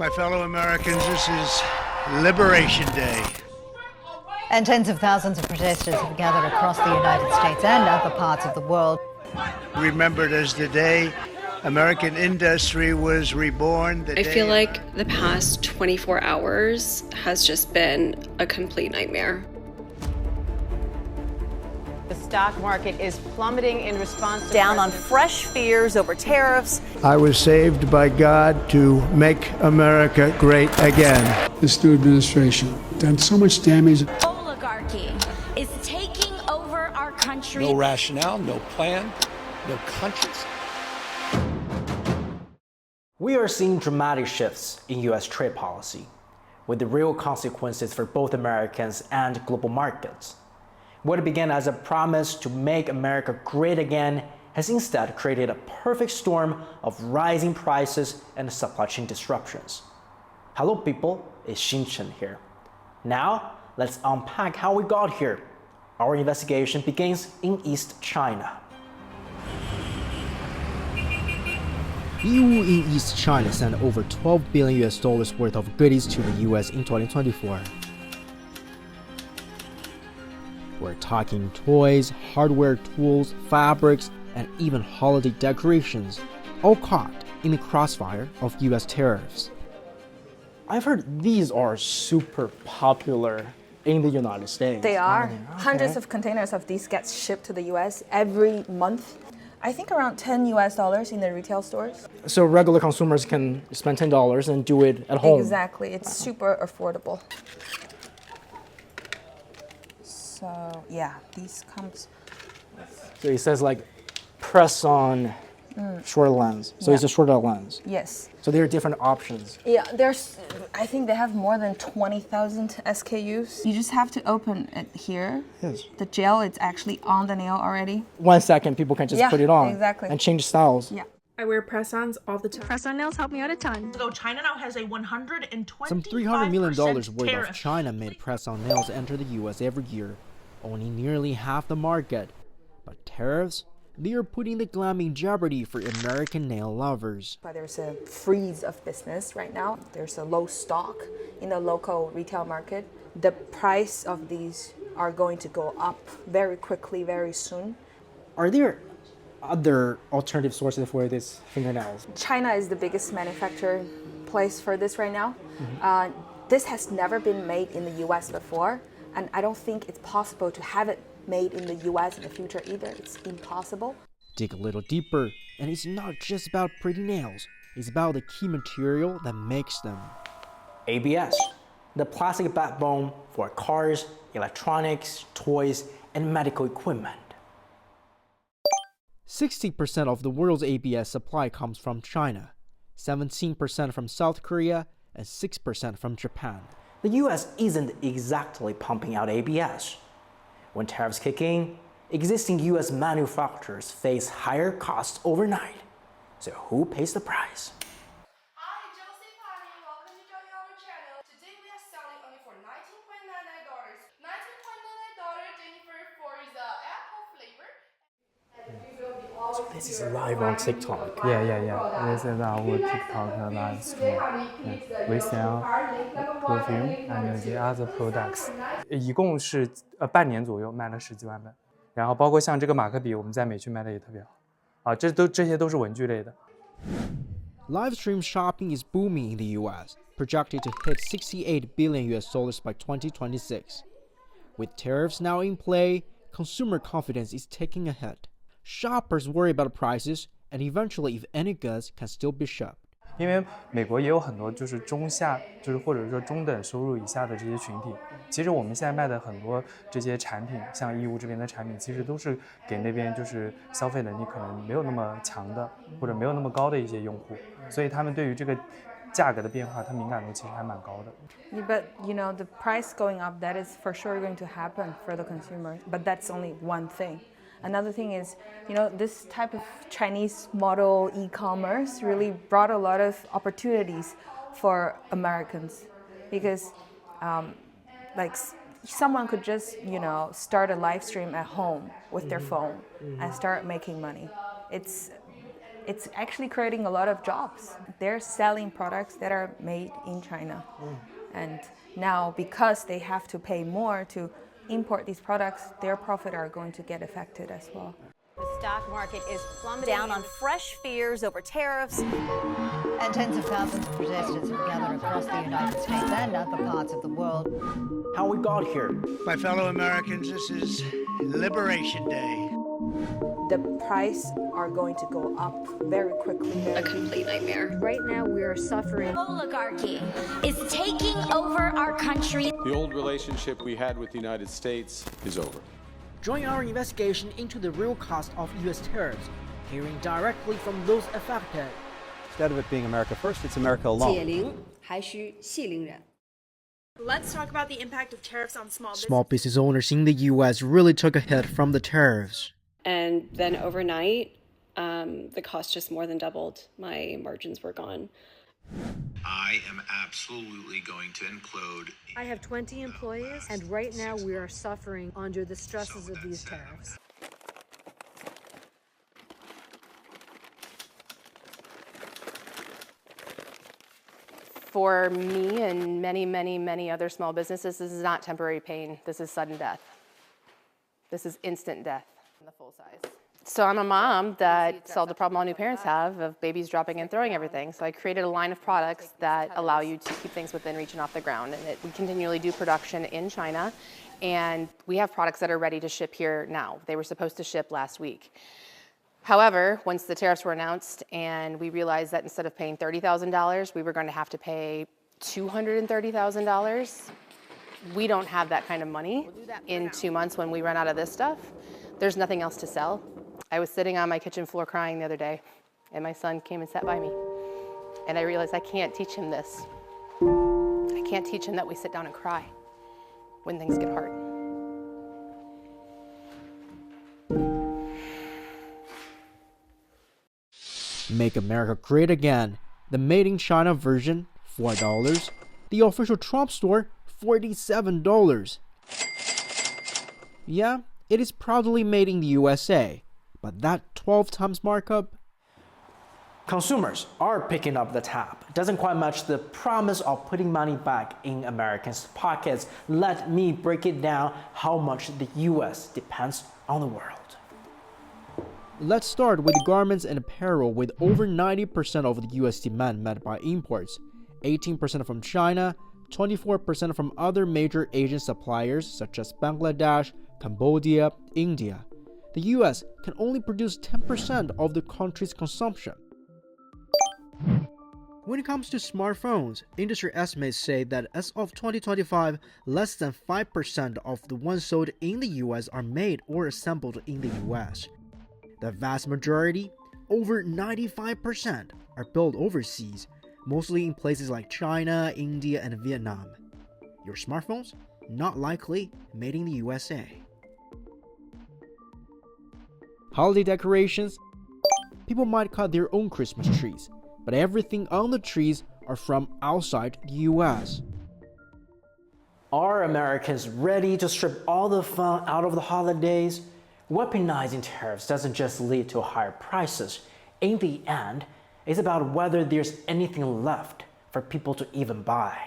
My fellow Americans, this is Liberation Day. And tens of thousands of protesters have gathered across the United States and other parts of the world. Remembered as the day American industry was reborn. I feel like the past 24 hours has just been a complete nightmare. The stock market is plummeting in response to down on fresh fears over tariffs. I was saved by God to make America great again. This new administration done so much damage. Oligarchy is taking over our country. No rationale, no plan, no countries. We are seeing dramatic shifts in U.S. trade policy, with the real consequences for both Americans and global markets. What began as a promise to make America great again has instead created a perfect storm of rising prices and supply chain disruptions. Hello people, it's Xinchen here. Now, let's unpack how we got here. Our investigation begins in East China. EU in East China sent over $12 billion worth of goodies to the US in 2024. We're talking toys, hardware tools, fabrics, and even holiday decorations, all caught in the crossfire of US tariffs. I've heard these are super popular in the United States. They are. Okay. Hundreds of containers of these get shipped to the US every month. I think around $10 in the retail stores. So regular consumers can spend $10 and do it at home. Exactly. It's super affordable. So yeah, these comes with... So it says like press on short lens. So it's a shorter lens. Yes. So there are different options. Yeah, I think they have more than 20,000 SKUs. You just have to open it here. Yes. The gel, it's actually on the nail already. 1 second, people can just put it on. Exactly. And change styles. Yeah. I wear press-ons all the time. Press-on nails help me out a ton. So China now has a 125% Some $300 million worth tariff. of China-made press-on nails enter the US every year, owning nearly half the market. But tariffs? They are putting the glam in jeopardy for American nail lovers. There's a freeze of business right now. There's a low stock in the local retail market. The price of these are going to go up very quickly, very soon. Are there other alternative sources for these fingernails? China is the biggest manufacturing place for this right now. This has never been made in the US before, and I don't think it's possible to have it made in the US in the future either. It's impossible. Dig a little deeper, and it's not just about pretty nails. It's about the key material that makes them. ABS, the plastic backbone for cars, electronics, toys, and medical equipment. 60% of the world's ABS supply comes from China, 17% from South Korea, and 6% from Japan. The US isn't exactly pumping out ABS. When tariffs kick in, existing US manufacturers face higher costs overnight. So who pays the price? Hi, Josie Pani. Welcome to join our channel. Today we are selling only for $19.99. $19.99, Jennifer, for the apple flavor. So this is live on TikTok. Yeah. This is our TikTok live stream. We sell perfume and the other products. 一共是半年左右卖了10几万本，然后包括像这个马克笔，我们在美区卖的也特别好。这些都是文具类的。Live stream shopping is booming in the US, projected to hit $68 billion by 2026. With tariffs now in play, consumer confidence is taking a hit. Shoppers worry about prices and eventually if any goods can still be shipped. 因为美国也有很多就是中下，就是或者说中等收入以下的这些群体。其实我们现在卖的很多这些产品，像义乌这边的产品，其实都是给那边就是消费能力可能没有那么强的，或者没有那么高的一些用户，所以他们对于这个价格的变化，它敏感度其实还蛮高的。But the price going up, that is for sure going to happen for the consumer. But that's only one thing. Another thing is, this type of Chinese model e-commerce really brought a lot of opportunities for Americans because, someone could just, start a live stream at home with their phone and start making money. It's it's actually creating a lot of jobs. They're selling products that are made in China. And now, because they have to pay more to import these products, their profit are going to get affected as well. The stock market is plummeting. Down on fresh fears over tariffs. And tens of thousands of protesters have gathered across the United States and other parts of the world. How we got here? My fellow Americans, this is Liberation Day. The price are going to go up very quickly. A complete nightmare. Right now, we are suffering. Oligarchy is taking over our country. The old relationship we had with the United States is over. Join our investigation into the real cost of U.S. tariffs, hearing directly from those affected. Instead of it being America first, it's America alone. 解铃还需系铃人. Let's talk about the impact of tariffs on small business. Small business owners in the U.S. really took a hit from the tariffs. And then overnight, the cost just more than doubled. My margins were gone. I am absolutely going to implode. I have 20 employees, and right now we are suffering under the stresses of these tariffs. For me and many other small businesses, this is not temporary pain. This is sudden death. This is instant death in the full size. So I'm a mom that solved the problem all new parents have of babies dropping and throwing everything. So I created a line of products that allow you to keep things within reach and off the ground. And we continually do production in China. And we have products that are ready to ship here now. They were supposed to ship last week. However, once the tariffs were announced and we realized that instead of paying $30,000, we were going to have to pay $230,000, we don't have that kind of money in 2 months when we run out of this stuff. There's nothing else to sell. I was sitting on my kitchen floor crying the other day, and my son came and sat by me. And I realized I can't teach him this. I can't teach him that we sit down and cry when things get hard. Make America Great Again. The Made in China version, $4. The official Trump store, $47. Yeah, it is proudly made in the USA, but that 12 times markup? Consumers are picking up the tab. It doesn't quite match the promise of putting money back in Americans' pockets. Let me break it down how much the US depends on the world. Let's start with garments and apparel, with over 90% of the US demand met by imports, 18% from China, 24% from other major Asian suppliers such as Bangladesh, Cambodia, India. The US can only produce 10% of the country's consumption. When it comes to smartphones, industry estimates say that as of 2025, less than 5% of the ones sold in the US are made or assembled in the US. The vast majority, over 95%, are built overseas, mostly in places like China, India, and Vietnam. Your smartphones? Not likely made in the USA. Holiday decorations? People might cut their own Christmas trees, but everything on the trees are from outside the US. Are Americans ready to strip all the fun out of the holidays? Weaponizing tariffs doesn't just lead to higher prices. In the end, it's about whether there's anything left for people to even buy.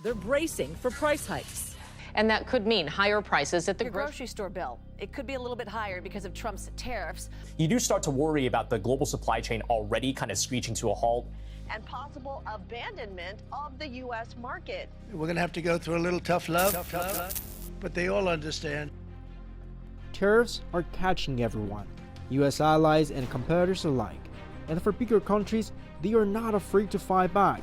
They're bracing for price hikes. And that could mean higher prices at the grocery store bill. It could be a little bit higher because of Trump's tariffs. You do start to worry about the global supply chain already kind of screeching to a halt. And possible abandonment of the U.S. market. We're going to have to go through a little tough love, but they all understand. Tariffs are catching everyone, US allies and competitors alike. And for bigger countries, they are not afraid to fight back.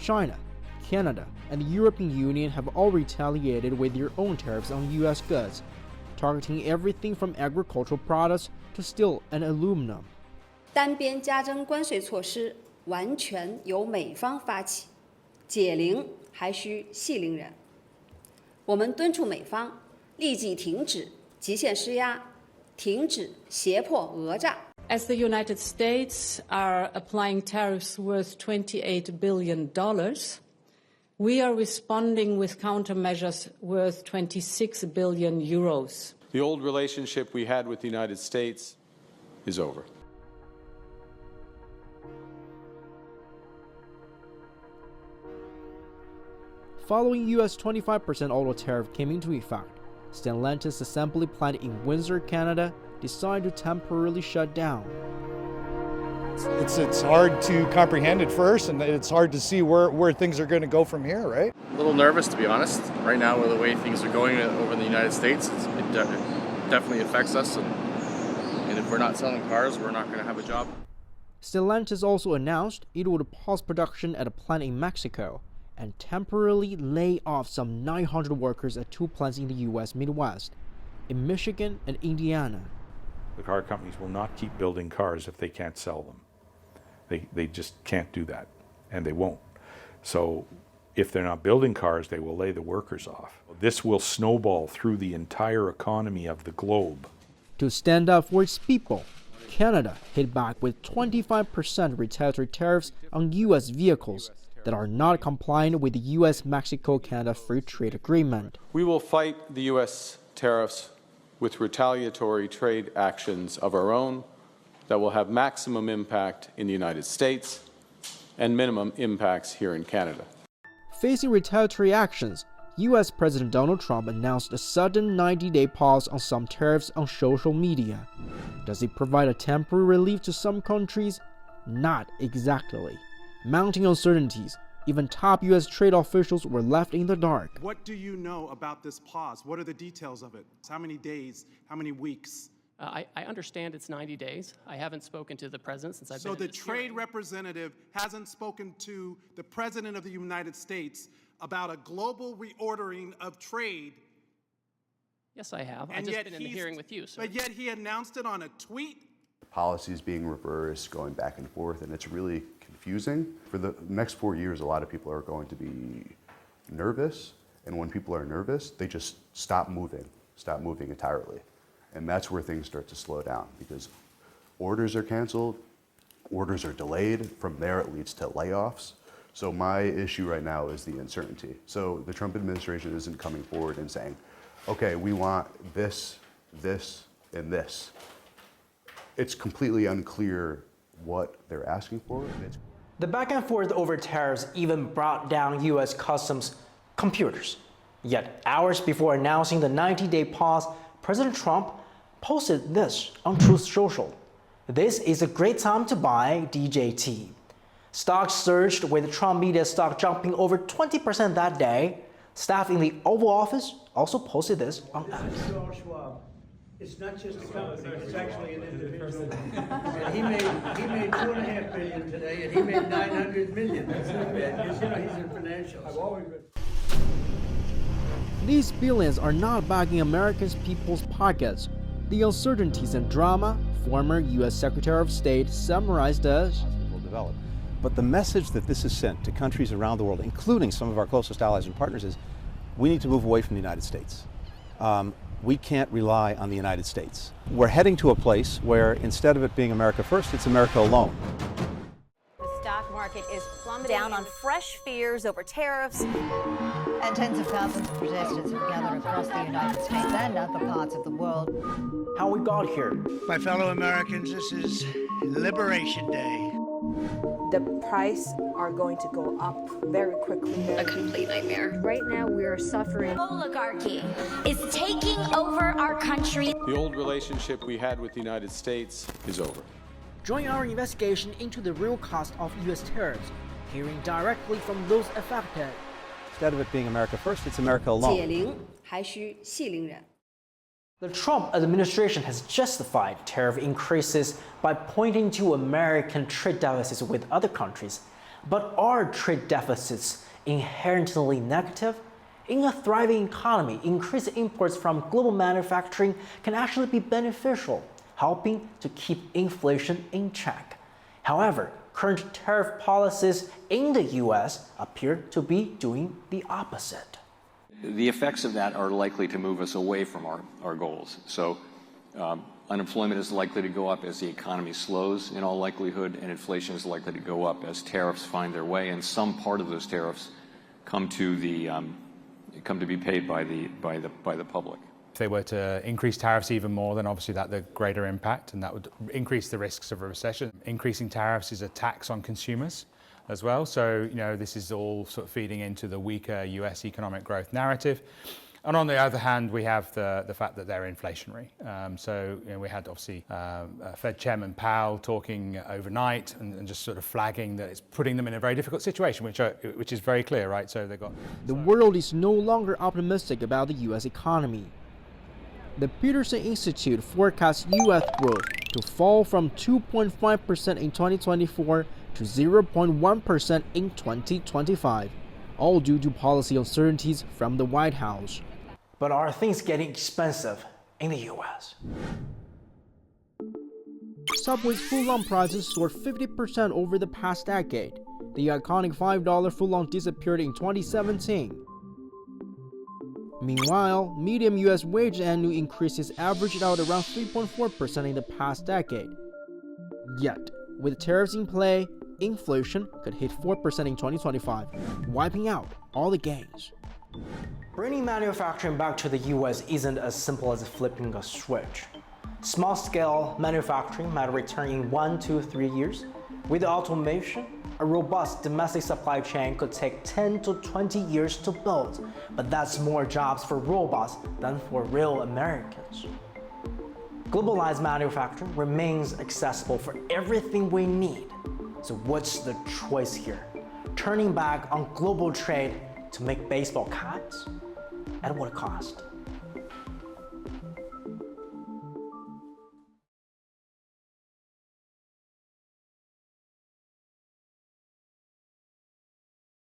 China, Canada, and the European Union have all retaliated with their own tariffs on US goods, targeting everything from agricultural products to steel and aluminum. 单边加征关税措施完全由美方发起，解铃还需系铃人。我们敦促美方立即停止极限施压，停止胁迫讹诈。As the United States are applying tariffs worth $28 billion, we are responding with countermeasures worth 26 billion euros. The old relationship we had with the United States is over. Following U.S. 25% auto tariff came into effect, Stellantis assembly plant in Windsor, Canada, decided to temporarily shut down. It's hard to comprehend at first, and it's hard to see where things are going to go from here, right? A little nervous, to be honest. Right now, with the way things are going over in the United States, it definitely affects us. And if we're not selling cars, we're not going to have a job. Stellantis also announced it would pause production at a plant in Mexico and temporarily lay off some 900 workers at 2 plants in the U.S. Midwest, in Michigan and Indiana. The car companies will not keep building cars if they can't sell them. They just can't do that, and they won't. So if they're not building cars, they will lay the workers off. This will snowball through the entire economy of the globe. To stand up for its people, Canada hit back with 25% retaliatory tariffs on U.S. vehicles that are not compliant with the U.S.-Mexico-Canada Free Trade Agreement. We will fight the U.S. tariffs with retaliatory trade actions of our own that will have maximum impact in the United States and minimum impacts here in Canada. Facing retaliatory actions, U.S. President Donald Trump announced a sudden 90-day pause on some tariffs on social media. Does it provide a temporary relief to some countries? Not exactly. Mounting uncertainties, even top U.S. trade officials were left in the dark. What do you know about this pause? What are the details of it? How many days? How many weeks? I understand it's 90 days. I haven't spoken to the president since I've been. So the trade representative hasn't spoken to the president of the United States about a global reordering of trade. Yes, I have. I've just been in the hearing with you, sir. But yet he announced it on a tweet. Policies being reversed, going back and forth, and it's really confusing. For the next 4 years, a lot of people are going to be nervous, and when people are nervous, they just stop moving entirely. And that's where things start to slow down, because orders are canceled, orders are delayed. From there, it leads to layoffs. So my issue right now is the uncertainty. So the Trump administration isn't coming forward and saying, okay, we want this, this, and this. It's completely unclear what they're asking for. The back and forth over tariffs even brought down U.S. Customs computers. Yet hours before announcing the 90-day pause, President Trump posted this on Truth Social. This is a great time to buy DJT. Stocks surged with Trump media stock jumping over 20% that day. Staff in the Oval Office also posted this on X. It's not just a company, it's actually an individual. And he made $2.5 billion today, and he made $900 million. That's not bad. He's in financials. I've always been. These billions are not backing Americans' people's pockets. The uncertainties and drama, former U.S. Secretary of State summarized as will develop. But the message that this is sent to countries around the world, including some of our closest allies and partners, is we need to move away from the United States. We can't rely on the United States. We're heading to a place where instead of it being America first, it's America alone. The stock market is plummeting down on fresh fears over tariffs. And tens of thousands of protesters have gathered across the United States and other parts of the world. How we got here. My fellow Americans, this is Liberation Day. The price are going to go up very quickly. A complete nightmare. Right now, we are suffering. Oligarchy is taking over our country. The old relationship we had with the United States is over. Join our investigation into the real cost of U.S. tariffs, hearing directly from those affected. Instead of it being America first, it's America alone. 解铃还需系铃人. The Trump administration has justified tariff increases by pointing to American trade deficits with other countries. But are trade deficits inherently negative? In a thriving economy, increased imports from global manufacturing can actually be beneficial, helping to keep inflation in check. However, current tariff policies in the U.S. appear to be doing the opposite. The effects of that are likely to move us away from our goals. So unemployment is likely to go up as the economy slows in all likelihood, and inflation is likely to go up as tariffs find their way, and some part of those tariffs come to be paid by the public. If they were to increase tariffs even more, then obviously that the greater impact, and that would increase the risks of a recession. Increasing tariffs is a tax on consumers as well. So, this is all sort of feeding into the weaker US economic growth narrative. And on the other hand, we have the fact that they're inflationary. We had obviously Fed Chairman Powell talking overnight and just sort of flagging that it's putting them in a very difficult situation, which is very clear, right? So they've got. The world is no longer optimistic about the U.S. economy. The Peterson Institute forecasts U.S. growth to fall from 2.5% in 2024 to 0.1% in 2025, all due to policy uncertainties from the White House. But are things getting expensive in the U.S.? Subway's footlong prices soared 50% over the past decade. The iconic $5 footlong disappeared in 2017. Meanwhile, median U.S. wage annual increases averaged out around 3.4% in the past decade. Yet, with tariffs in play, inflation could hit 4% in 2025, wiping out all the gains. Bringing manufacturing back to the U.S. isn't as simple as flipping a switch. Small-scale manufacturing might return in 1 to 3 years. With automation, a robust domestic supply chain could take 10 to 20 years to build, but that's more jobs for robots than for real Americans. Globalized manufacturing remains accessible for everything we need. So what's the choice here? Turning back on global trade to make baseball caps? At what cost?